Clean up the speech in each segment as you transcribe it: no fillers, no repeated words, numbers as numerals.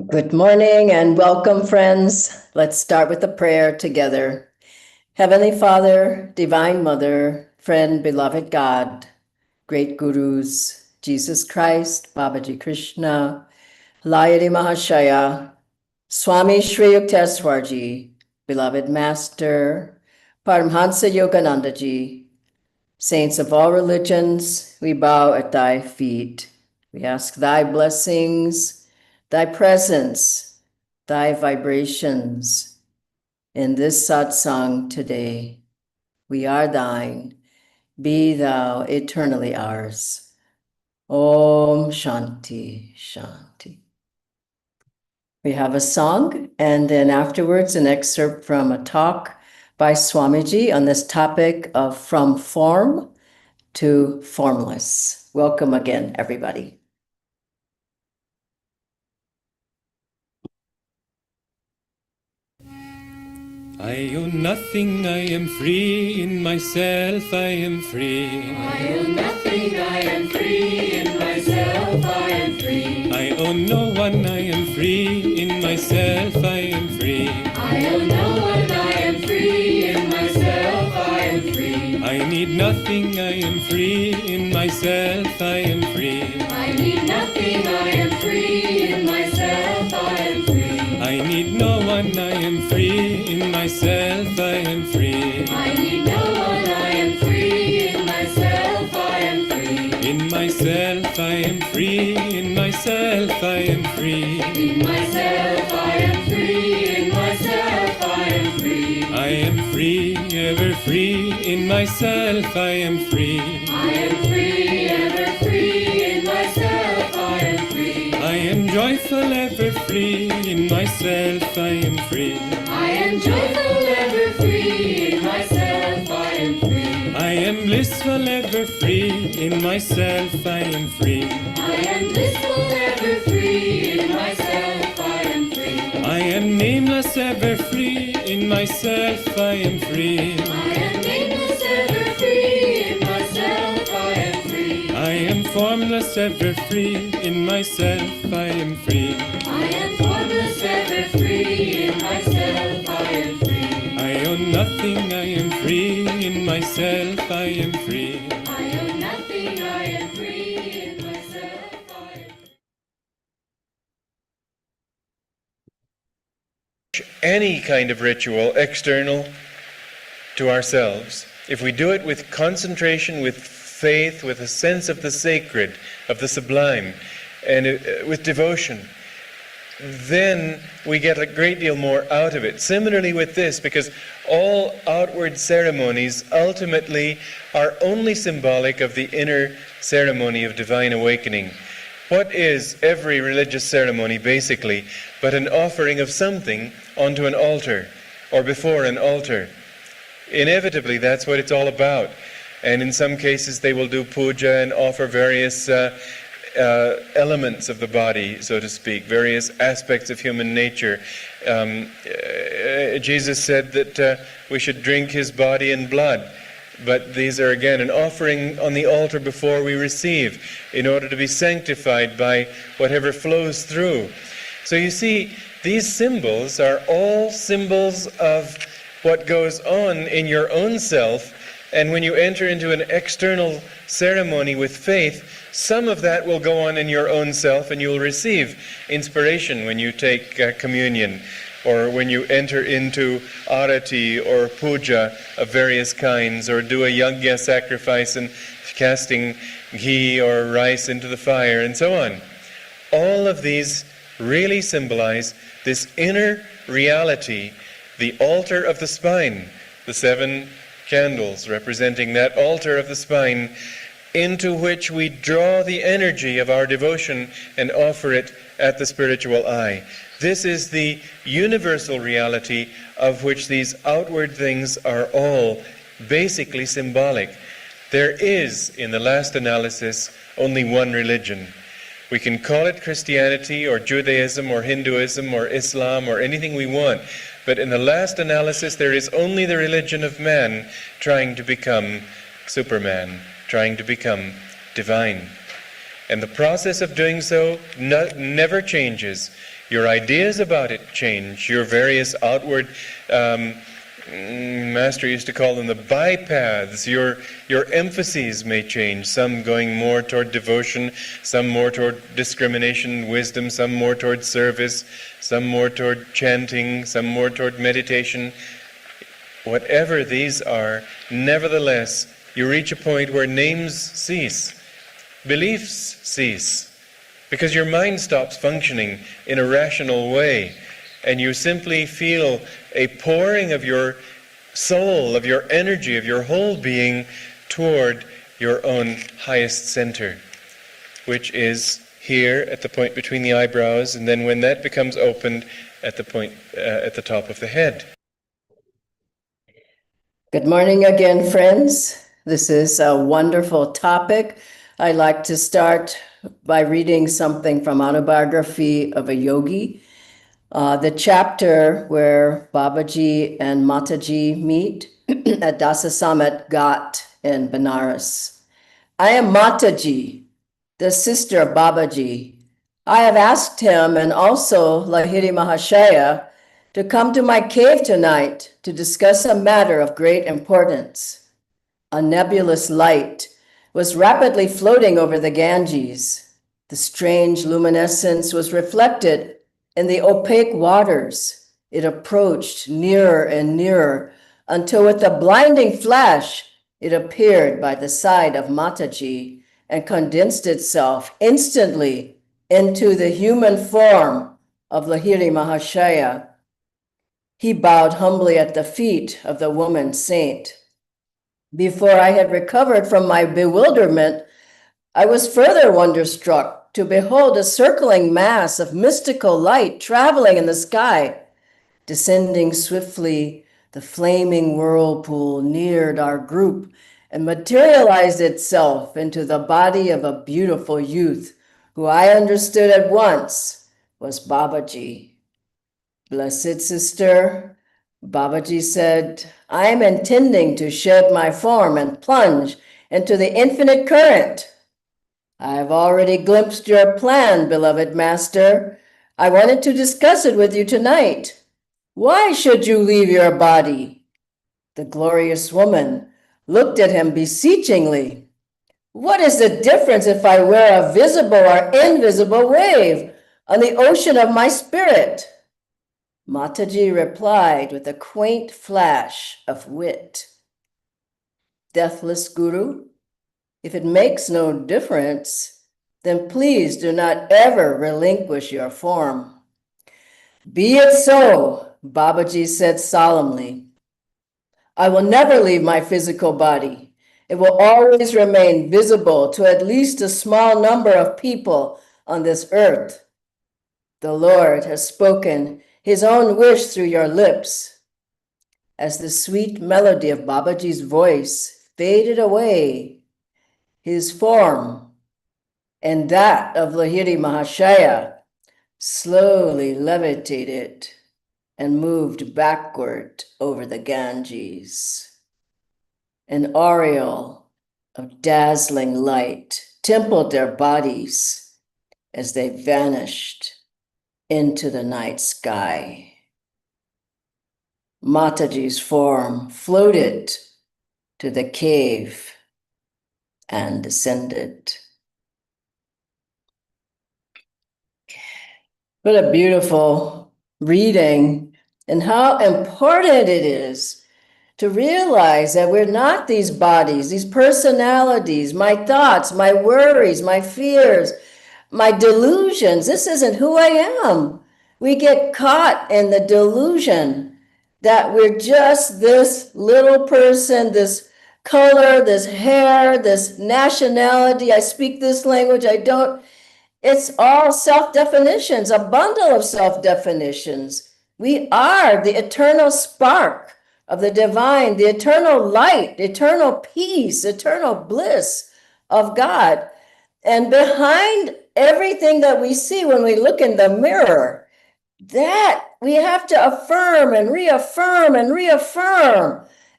Good morning and welcome, friends. Let's start with a prayer together. Heavenly Father, Divine Mother, friend, beloved God, great gurus, Jesus Christ, Babaji Krishna, Layadi Mahashaya, Swami Shri Yukteswarji, beloved Master, Paramhansa Yoganandaji, saints of all religions, we bow at thy feet. We ask thy blessings, thy presence, thy vibrations in this satsang today. We are thine. Be thou eternally ours. Om Shanti Shanti. We have a song, and then afterwards an excerpt from a talk by Swamiji on this topic of from form to formless. Welcome again, everybody. I own nothing, I am free, in myself I am free. I own nothing, I am free, in myself I am free. I own no one, I am free, in myself I am free. I own no one, I am free, in myself I am free. I need nothing, I am free, in myself I am free. I need nothing, I am free, in myself I am free. I need no one, I am free, in myself I am free. I need no one, I am free, in myself I am free. In myself I am free, in myself I am free. In myself I am free, in myself I am free. I am free, ever free, in myself I am free. I am free, ever free, in myself I am free. I am joyful, ever free, in myself I am free. I am joyful, ever free, in myself I am free. I am blissful, ever free, in myself I am free. I am blissful, ever free, in myself I am free. I am nameless, ever free, in myself I am free. I am nameless, ever free, in myself I am free. I am formless, ever free, in myself I am free. I am formless, ever free, in myself I am free. I own nothing, I am free, in myself I am free. I own nothing, I am free, in myself I am free. Any kind of ritual external to ourselves, if we do it with concentration, with faith, with a sense of the sacred, of the sublime, and with devotion, then we get a great deal more out of it. Similarly with this, because all outward ceremonies ultimately are only symbolic of the inner ceremony of divine awakening. What is every religious ceremony basically but an offering of something onto an altar or before an altar? Inevitably, that's what it's all about. And in some cases they will do puja and offer various elements of the body, so to speak, various aspects of human nature. Jesus said that we should drink his body and blood. But these are again an offering on the altar before we receive, in order to be sanctified by whatever flows through. So you see, these symbols are all symbols of what goes on in your own self, and when you enter into an external ceremony with faith, some of that will go on in your own self, and you will receive inspiration when you take communion, or when you enter into arati or puja of various kinds, or do a yajna sacrifice and casting ghee or rice into the fire, and so on. All of these really symbolize this inner reality, the altar of the spine, the 7 candles representing that altar of the spine, into which we draw the energy of our devotion and offer it at the spiritual eye. This is the universal reality of which these outward things are all basically symbolic. There is, in the last analysis, only one religion. We can call it Christianity or Judaism or Hinduism or Islam or anything we want, but in the last analysis there is only the religion of man trying to become Superman, trying to become divine. And the process of doing so never changes. Your ideas about it change. Your various outward, Master used to call them the bypaths. Your emphases may change. Some going more toward devotion, some more toward discrimination, wisdom, some more toward service, some more toward chanting, some more toward meditation. Whatever these are, nevertheless, you reach a point where names cease, beliefs cease, because your mind stops functioning in a rational way, and you simply feel a pouring of your soul, of your energy, of your whole being toward your own highest center, which is here at the point between the eyebrows, and then when that becomes opened, at the point at the top of the head. Good morning again, friends. This is a wonderful topic. I'd like to start by reading something from Autobiography of a Yogi, the chapter where Babaji and Mataji meet at Dasa Summit Ghat in Benares. I am Mataji, the sister of Babaji. I have asked him and also Lahiri Mahashaya to come to my cave tonight to discuss a matter of great importance. A nebulous light was rapidly floating over the Ganges. The strange luminescence was reflected in the opaque waters. It approached nearer and nearer until with a blinding flash, it appeared by the side of Mataji and condensed itself instantly into the human form of Lahiri Mahashaya. He bowed humbly at the feet of the woman saint. Before I had recovered from my bewilderment, I was further wonderstruck to behold a circling mass of mystical light traveling in the sky. Descending swiftly, the flaming whirlpool neared our group and materialized itself into the body of a beautiful youth, who I understood at once was Babaji. Blessed sister, Babaji said, I am intending to shed my form and plunge into the infinite current. I have already glimpsed your plan, beloved master. I wanted to discuss it with you tonight. Why should you leave your body? The glorious woman looked at him beseechingly. What is the difference if I wear a visible or invisible wave on the ocean of my spirit? Mataji replied with a quaint flash of wit. Deathless Guru, if it makes no difference, then please do not ever relinquish your form. Be it so, Babaji said solemnly. I will never leave my physical body. It will always remain visible to at least a small number of people on this earth. The Lord has spoken his own wish through your lips. As the sweet melody of Babaji's voice faded away, his form and that of Lahiri Mahashaya slowly levitated and moved backward over the Ganges. An aureole of dazzling light templed their bodies as they vanished into the night sky. Mataji's form floated to the cave and descended. What a beautiful reading, and how important it is to realize that we're not these bodies, these personalities, my thoughts, my worries, my fears, my delusions. This isn't who I am. We get caught in the delusion that we're just this little person, this color, this hair, this nationality. I speak this language, I don't. It's all self-definitions, a bundle of self-definitions. We are the eternal spark of the divine, the eternal light, eternal peace, eternal bliss of God. And behind everything that we see when we look in the mirror, that we have to affirm and reaffirm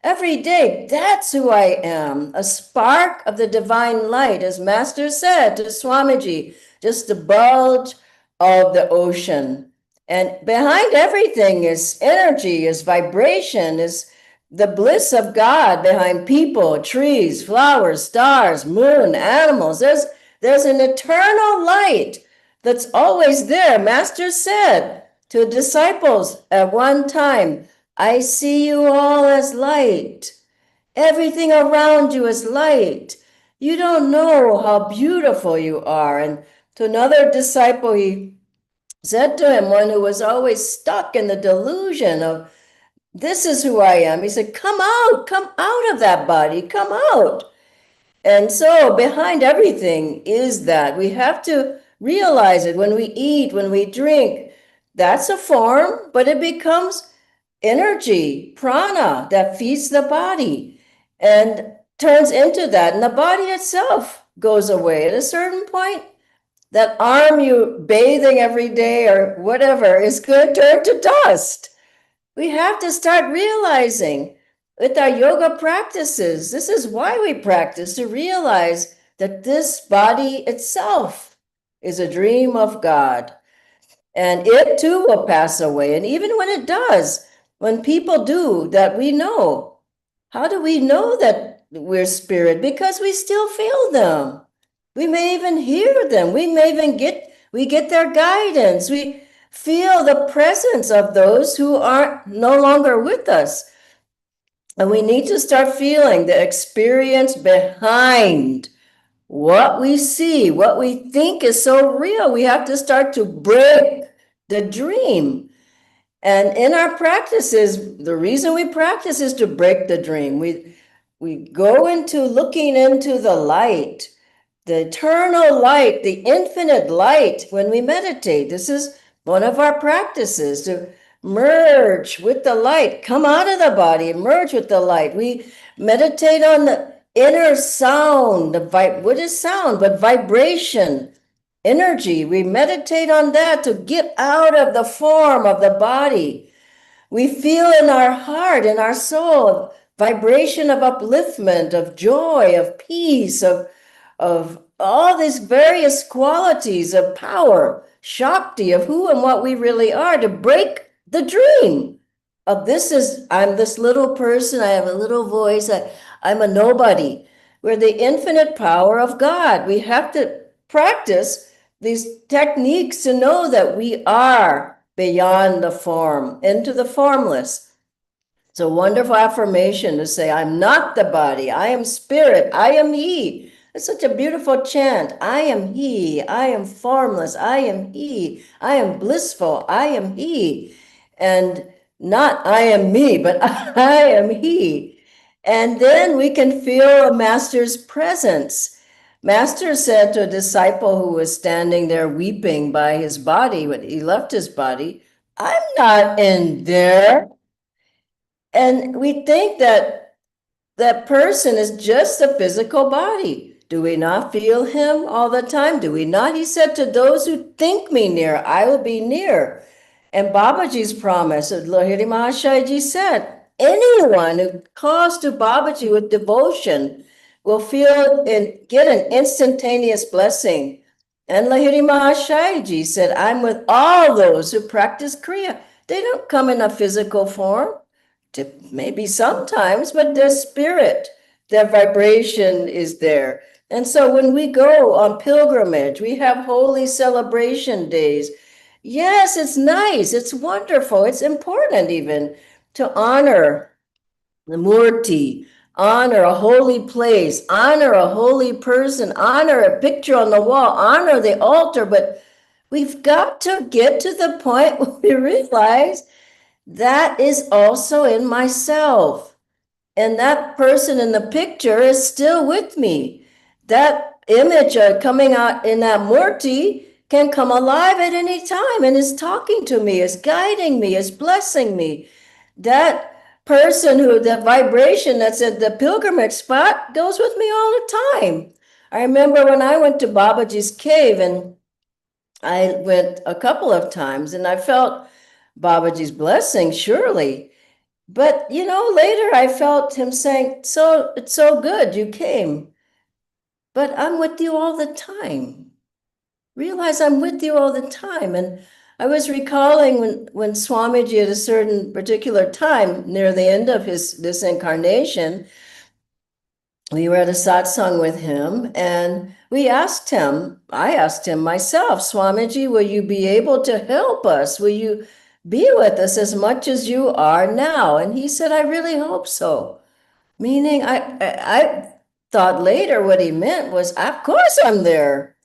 every day. That's who I am, a spark of the divine light, as Master said to Swamiji, just the bulge of the ocean. And behind everything is energy, is vibration, is the bliss of God behind people, trees, flowers, stars, moon, animals. There's an eternal light that's always there. Master said to disciples at one time, I see you all as light. Everything around you is light. You don't know how beautiful you are. And to another disciple, he said to him, one who was always stuck in the delusion of, this is who I am. He said, come out of that body, come out. And so behind everything is that. We have to realize it when we eat, when we drink. That's a form, but it becomes energy, prana, that feeds the body and turns into that. And the body itself goes away. At a certain point, that arm you bathing every day or whatever is going to turn to dust. We have to start realizing with our yoga practices, this is why we practice, to realize that this body itself is a dream of God. And it too will pass away. And even when it does, when people do that, we know. How do we know that we're spirit? Because we still feel them. We may even hear them. We may even get their guidance. We feel the presence of those who are no longer with us. And we need to start feeling the experience behind what we see, what we think is so real. We have to start to break the dream. And in our practices, the reason we practice is to break the dream. We go into looking into the light, the eternal light, the infinite light when we meditate. This is one of our practices, to merge with the light, come out of the body and merge with the light. We meditate on the inner sound, what is sound but vibration, energy. We meditate on that to get out of the form of the body. We feel in our heart, in our soul, vibration of upliftment, of joy, of peace, of all these various qualities of power, Shakti, of who and what we really are, to break the dream of I'm this little person, I have a little voice, I'm a nobody. We're the infinite power of God. We have to practice these techniques to know that we are beyond the form, into the formless. It's a wonderful affirmation to say, I'm not the body, I am spirit, I am He. It's such a beautiful chant. I am He, I am formless, I am He, I am blissful, I am He. And not I am me, but I am He. And then we can feel a master's presence. Master said to a disciple who was standing there weeping by his body when he left his body, I'm not in there. And we think that that person is just a physical body. Do we not feel him all the time? Do we not? He said, to those who think me near, I will be near. And Babaji's promise, Lahiri Mahashayaji said, anyone who calls to Babaji with devotion will feel and get an instantaneous blessing. And Lahiri Mahashayaji said, I'm with all those who practice Kriya. They don't come in a physical form. Maybe sometimes, but their spirit, their vibration is there. And so when we go on pilgrimage, we have holy celebration days. Yes, it's nice, it's wonderful, it's important even to honor the Murti, honor a holy place, honor a holy person, honor a picture on the wall, honor the altar, but we've got to get to the point where we realize that is also in myself. And that person in the picture is still with me. That image coming out in that Murti can come alive at any time and is talking to me, is guiding me, is blessing me. That person that vibration that's at the pilgrimage spot goes with me all the time. I remember when I went to Babaji's cave, and I went a couple of times, and I felt Babaji's blessing, surely. But, later I felt him saying, so it's so good you came, but I'm with you all the time. Realize I'm with you all the time. And I was recalling when Swamiji at a certain particular time near the end of this incarnation, we were at a satsang with him and I asked him myself, Swamiji, will you be able to help us? Will you be with us as much as you are now? And he said, I really hope so. Meaning I thought later what he meant was, of course I'm there.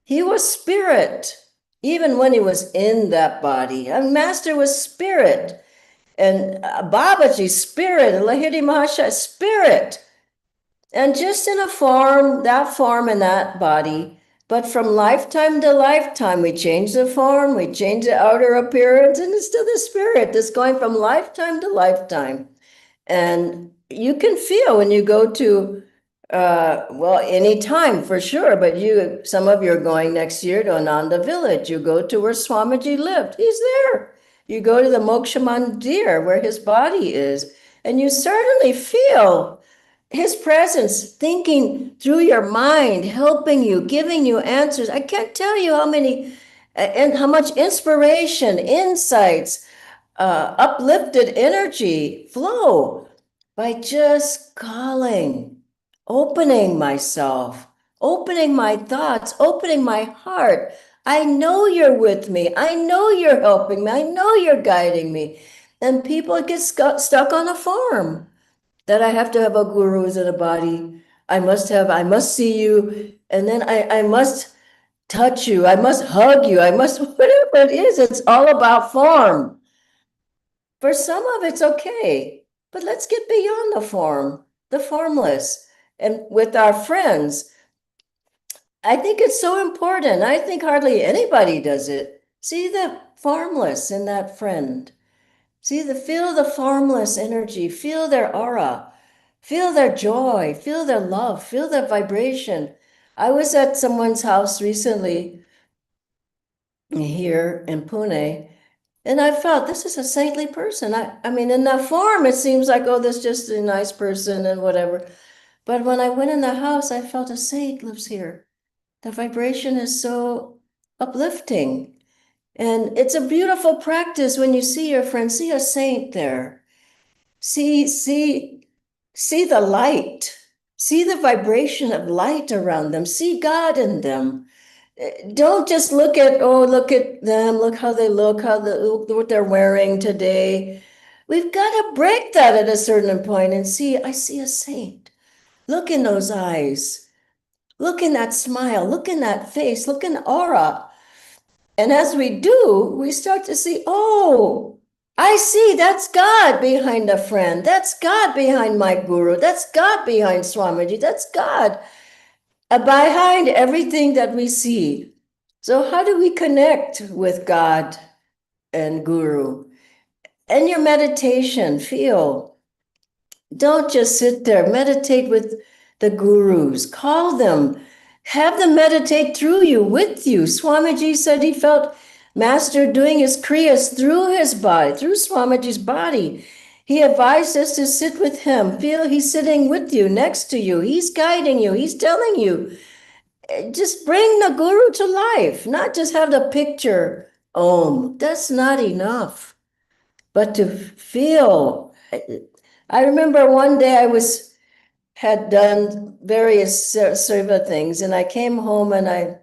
He was spirit, even when he was in that body. And Master was spirit. And Babaji, spirit, and Lahiri Mahasaya, spirit. And just in a form and that body. But from lifetime to lifetime, we change the form, we change the outer appearance, and it's still the spirit that's going from lifetime to lifetime. And you can feel when you go to, well, any time for sure, but some of you are going next year to Ananda Village. You go to where Swamiji lived, he's there. You go to the Moksha Mandir where his body is, and you certainly feel his presence, thinking through your mind, helping you, giving you answers. I can't tell you how many and how much inspiration, insights, uplifted energy flow by just calling, opening myself, opening my thoughts, opening my heart. I know you're with me. I know you're helping me. I know you're guiding me. And people get stuck on a form that I have to have a guru who's in a body. I must see you, and then I must touch you, I must hug you, I must, whatever it is, it's all about form. For some of it's okay, but let's get beyond the form, the formless. And with our friends, I think it's so important. I think hardly anybody does it. See the formless in that friend. Feel the formless energy, feel their aura, feel their joy, feel their love, feel their vibration. I was at someone's house recently here in Pune, and I felt this is a saintly person. I mean, in that form, it seems like, oh, this is just a nice person and whatever. But when I went in the house, I felt a saint lives here. The vibration is so uplifting. And it's a beautiful practice when you see your friend, see a saint there. See the light. See the vibration of light around them. See God in them. Don't just look at them, look how they look, what they're wearing today. We've got to break that at a certain point and I see a saint. Look in those eyes. Look in that smile. Look in that face. Look in the aura. And as we do, we start to see, oh, I see that's God behind a friend. That's God behind my guru. That's God behind Swamiji. That's God behind everything that we see. So how do we connect with God and guru? In your meditation, feel. Don't just sit there. Meditate with the gurus. Call them. Have them meditate through you, with you. Swamiji said he felt Master doing his kriyas through his body, through Swamiji's body. He advised us to sit with him. Feel he's sitting with you, next to you. He's guiding you. He's telling you. Just bring the guru to life, not just have the picture. Om. That's not enough. But to feel. I remember one day had done various seva things, and I came home and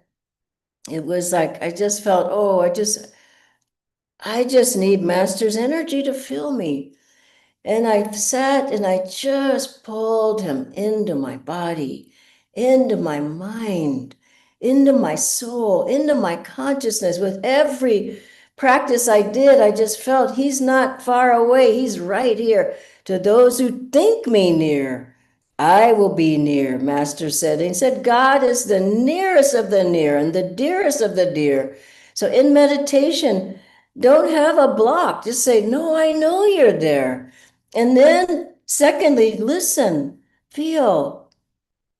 it was like, I just felt, oh, I just need Master's energy to fill me. And I sat and I just pulled him into my body, into my mind, into my soul, into my consciousness. With every practice I did, I just felt he's not far away. He's right here. To those who think me near, I will be near, Master said. And he said, God is the nearest of the near and the dearest of the dear. So in meditation, don't have a block. Just say, no, I know you're there. And then secondly, listen, feel.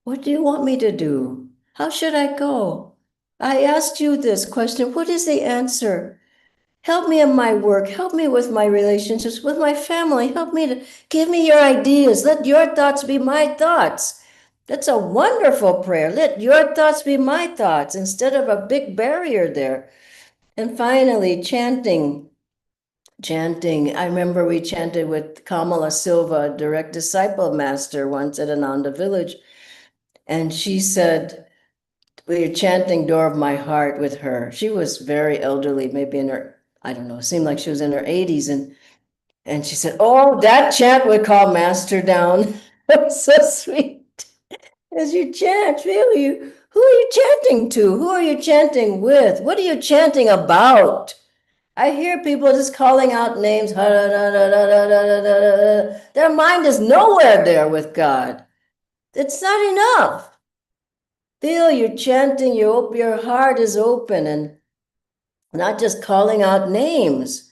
What do you want me to do? How should I go? I asked you this question. What is the answer? Help me in my work. Help me with my relationships, with my family. Help me to give me your ideas. Let your thoughts be my thoughts. That's a wonderful prayer. Let your thoughts be my thoughts instead of a big barrier there. And finally, chanting. I remember we chanted with Kamala Silva, direct disciple master, once at Ananda Village. And she said, we were chanting Door of My Heart with her. She was very elderly, maybe in her, I don't know, seemed like she was in her 80s. And she said, oh, that chant would calm master down. It was so sweet. As you chant, really, who are you chanting to? Who are you chanting with? What are you chanting about? I hear people just calling out names. Their mind is nowhere there with God. It's not enough. Feel you're chanting, your heart is open and not just calling out names,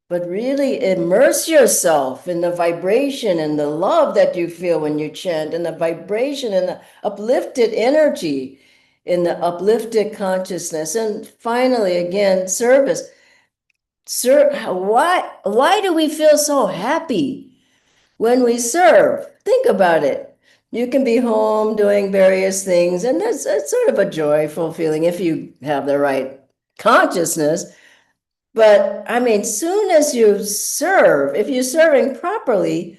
but really immerse yourself in the vibration and the love that you feel when you chant, and the vibration and the uplifted energy, in the uplifted consciousness. And finally, again, service. Sir, why do we feel so happy when we serve? Think about it. You can be home doing various things, and that's sort of a joyful feeling if you have the right consciousness. But I mean, soon as you serve, if you're serving properly,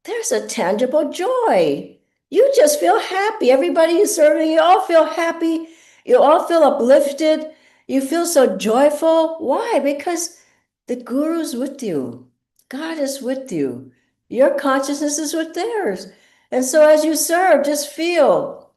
there's a tangible joy. You just feel happy. Everybody you're serving, you all feel happy. You all feel uplifted. You feel so joyful. Why? Because the Guru's with you. God is with you. Your consciousness is with theirs. And so as you serve, just feel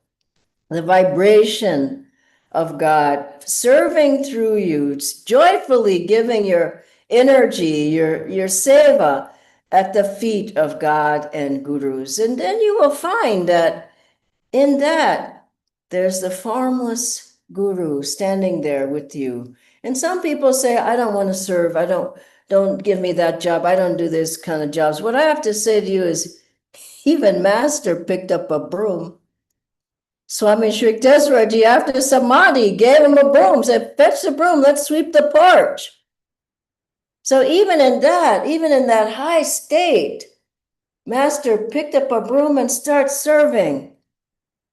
the vibration of God serving through you, joyfully giving your energy, your seva at the feet of God and gurus. And then you will find that in that, there's the formless guru standing there with you. And some people say, I don't want to serve. Don't give me that job. I don't do this kind of jobs. What I have to say to you is, even Master picked up a broom. Swami Sri Yukteswaraji, after Samadhi, gave him a broom, said, fetch the broom, let's sweep the porch. So even in that high state, Master picked up a broom and started serving.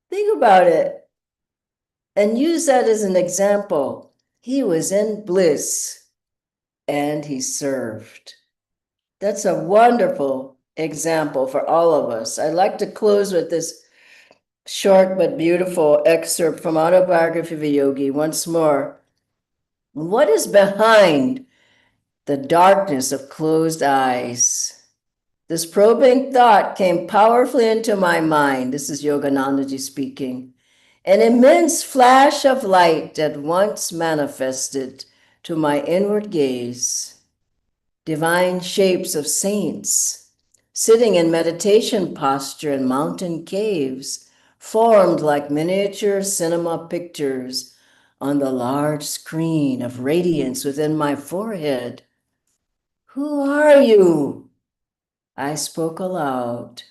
Think about it and use that as an example. He was in bliss and he served. That's a wonderful example for all of us. I'd like to close with this short but beautiful excerpt from Autobiography of a Yogi once more. What is behind the darkness of closed eyes? This probing thought came powerfully into my mind. This is Yoganandaji speaking. An immense flash of light at once manifested to my inward gaze. Divine shapes of saints sitting in meditation posture in mountain caves, formed like miniature cinema pictures on the large screen of radiance within my forehead. Who are you? I spoke aloud.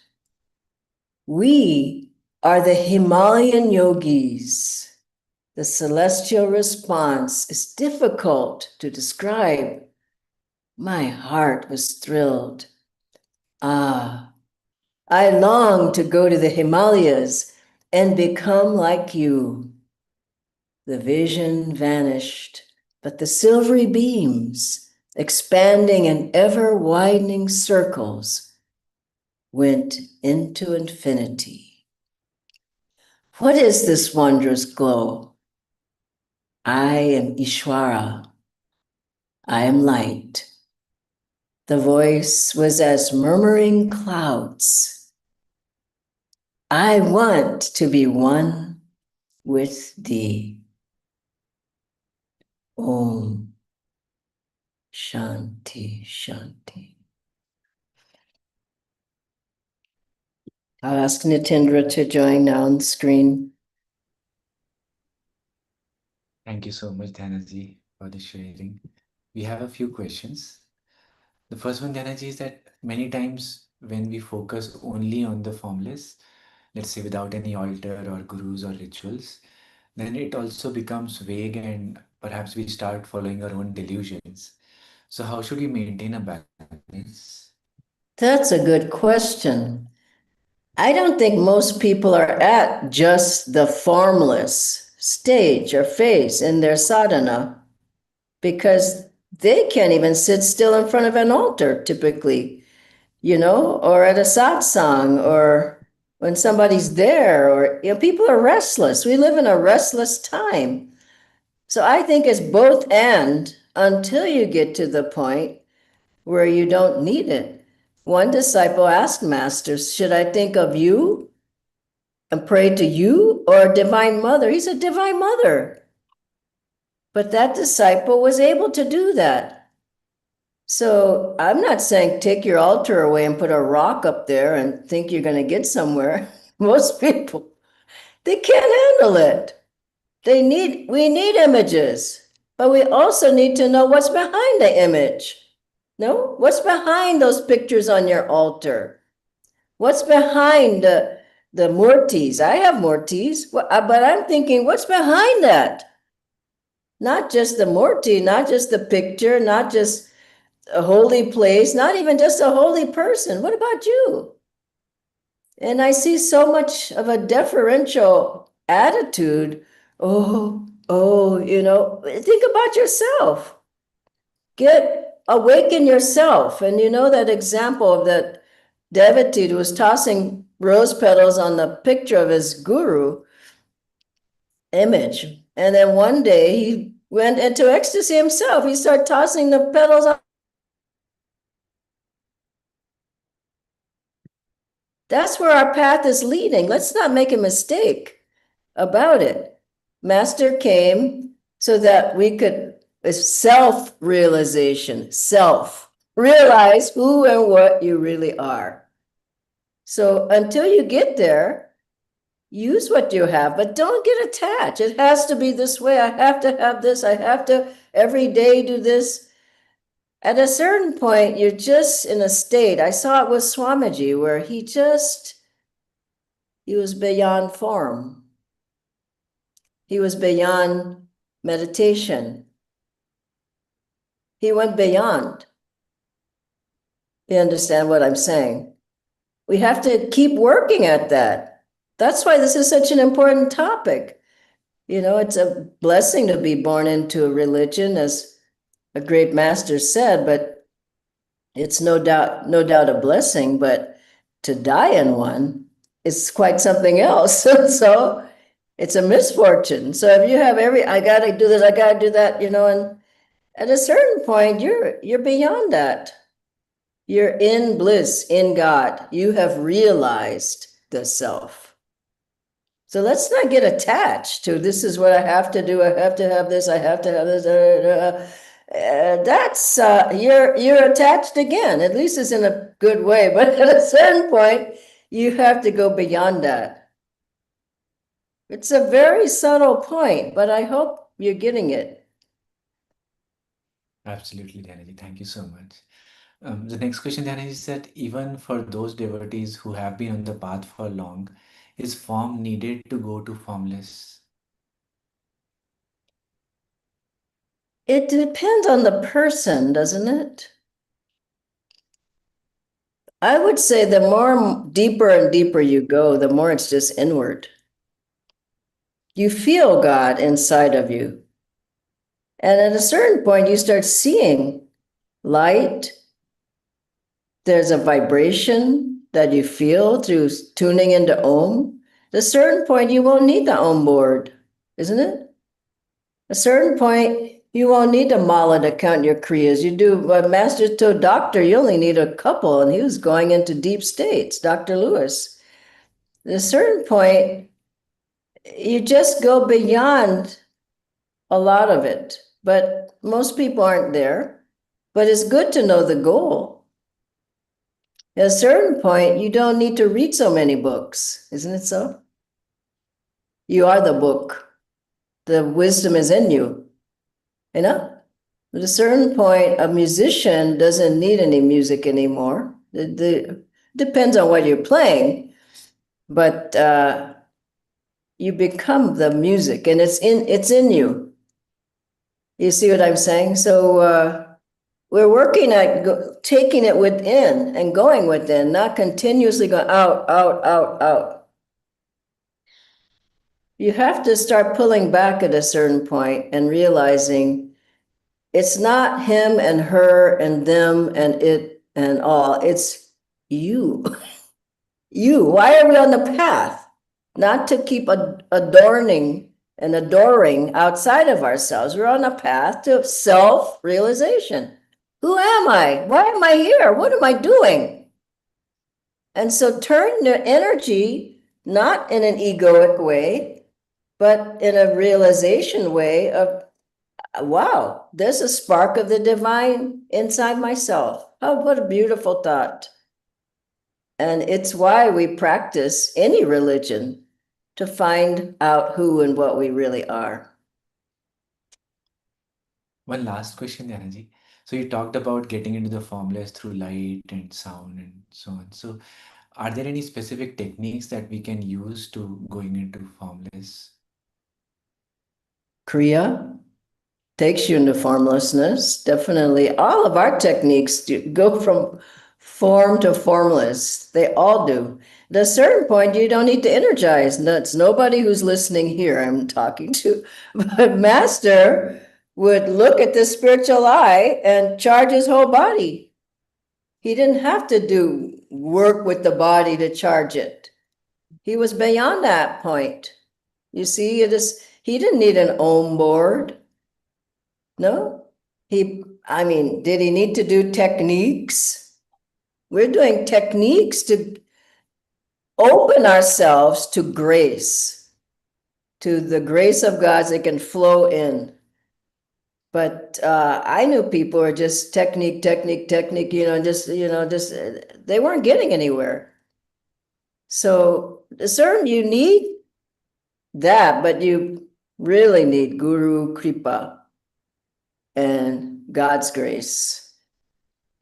We are the Himalayan yogis. The celestial response is difficult to describe. My heart was thrilled. Ah, I long to go to the Himalayas and become like you. The vision vanished, but the silvery beams, expanding in ever-widening circles, went into infinity. What is this wondrous glow? I am Ishvara. I am light. The voice was as murmuring clouds. I want to be one with thee. Om Shanti Shanti. I'll ask Nitendra to join now on the screen. Thank you so much, Dhanaji, for the sharing. We have a few questions. The first one, Dhanaji, is that many times when we focus only on the formless, let's say without any altar or gurus or rituals, then it also becomes vague and perhaps we start following our own delusions. So how should we maintain a balance? That's a good question. I don't think most people are at just the formless stage or phase in their sadhana. because they can't even sit still in front of an altar typically, or at a satsang, or when somebody's there, or people are restless. We live in a restless time. So I think it's both and until you get to the point where you don't need it. One disciple asked Master, should I think of you and pray to you or Divine Mother? He said, Divine Mother. But that disciple was able to do that. So I'm not saying take your altar away and put a rock up there and think you're going to get somewhere. Most people, they can't handle it. We need images, but we also need to know what's behind the image. No? What's behind those pictures on your altar? What's behind the murtis? I have murtis, but I'm thinking, what's behind that? Not just the murti, not just the picture, not just a holy place, not even just a holy person. What about you? And I see so much of a deferential attitude. Oh, think about yourself. Awaken yourself. And that example of that devotee who was tossing rose petals on the picture of his guru image. And then one day he went into ecstasy himself. He started tossing the petals on. That's where our path is leading. Let's not make a mistake about it. Master came so that we could, self-realization, realize who and what you really are. So until you get there, use what you have, but don't get attached. It has to be this way. I have to have this. I have to every day do this. At a certain point, you're just in a state. I saw it with Swamiji, where he was beyond form. He was beyond meditation. He went beyond. You understand what I'm saying? We have to keep working at that. That's why this is such an important topic. It's a blessing to be born into a religion, as a great master said, but it's no doubt a blessing, but to die in one is quite something else. So it's a misfortune. So if you have I got to do this, I got to do that, and at a certain point, you're beyond that. You're in bliss, in God. You have realized the self. So let's not get attached to this is what I have to do. I have to have this. I have to have this. That's you're attached again. At least it's in a good way. But at a certain point, you have to go beyond that. It's a very subtle point, but I hope you're getting it. Absolutely, Dhyanji. Thank you so much. The next question, Dhyanji, is that even for those devotees who have been on the path for long, is form needed to go to formless? It depends on the person, doesn't it? I would say the more deeper and deeper you go, the more it's just inward. You feel God inside of you. And at a certain point, you start seeing light. There's a vibration that you feel through tuning into Om. At a certain point, you won't need the Om board, isn't it? At a certain point, you won't need a mala to count your kriyas. You do. My master told Doctor, you only need a couple, and he was going into deep states, Dr. Lewis. At a certain point, you just go beyond a lot of it, but most people aren't there. But it's good to know the goal. At a certain point, you don't need to read so many books, isn't it so? You are the book. The wisdom is in you. At a certain point, a musician doesn't need any music anymore. It depends on what you're playing, but you become the music, and it's in you. You see what I'm saying? So we're working at taking it within and going within, not continuously going out, out, out, out. You have to start pulling back at a certain point and realizing It's not him and her and them and it and all. It's you. You. Why are we on the path? Not to keep adorning and adoring outside of ourselves. We're on a path to self-realization. Who am I? Why am I here? What am I doing? And so turn the energy, not in an egoic way, but in a realization way of, wow, there's a spark of the divine inside myself. Oh, what a beautiful thought. And it's why we practice any religion, to find out who and what we really are. One last question, Dhyanji. So you talked about getting into the formless through light and sound and so on. So are there any specific techniques that we can use to going into formless? Kriya takes you into formlessness. Definitely, all of our techniques go from form to formless. They all do. At a certain point, you don't need to energize. That's nobody who's listening here I'm talking to. But Master would look at the spiritual eye and charge his whole body. He didn't have to do work with the body to charge it. He was beyond that point. You see, he didn't need an Om board. No, did he need to do techniques? We're doing techniques to open ourselves to grace, to the grace of God that can flow in. But I knew people were just technique, they weren't getting anywhere. So you need that, but you really need Guru Kripa and God's grace.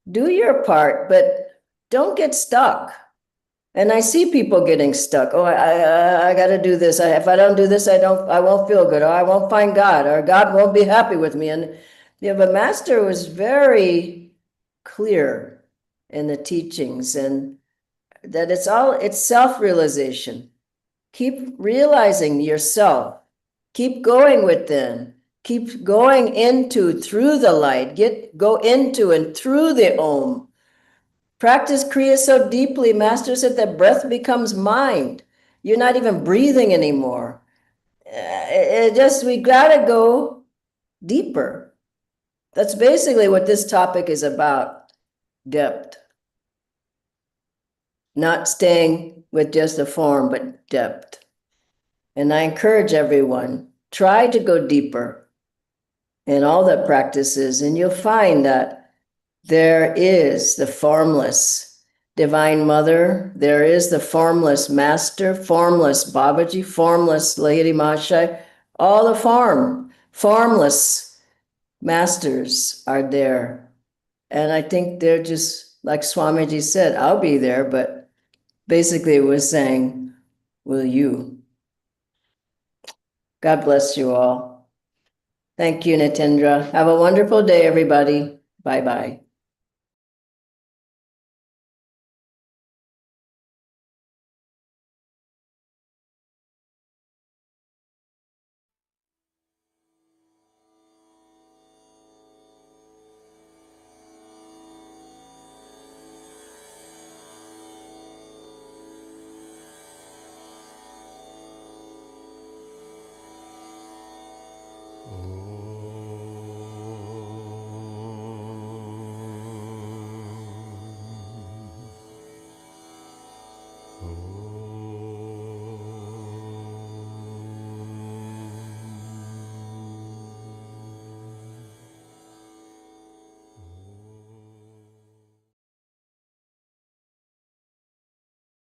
Do your part, but don't get stuck. And I see people getting stuck. Oh, I got to do this. If I don't do this, I won't feel good, or I won't find God, or God won't be happy with me. And but Master was very clear in the teachings, and that it's self-realization. Keep realizing yourself. Keep going within. Keep going through the light. Go into and through the Om. Practice Kriya so deeply, Master said, that breath becomes mind. You're not even breathing anymore. We gotta go deeper. That's basically what this topic is about, depth. Not staying with just the form, but depth. And I encourage everyone, try to go deeper in all the practices, and you'll find that there is the formless Divine Mother, there is the formless Master, formless Babaji, formless Lady Mashai, all the formless masters are there. And I think they're just, like Swamiji said, I'll be there, but basically it was saying, will you? God bless you all. Thank you, Nitendra. Have a wonderful day, everybody. Bye-bye.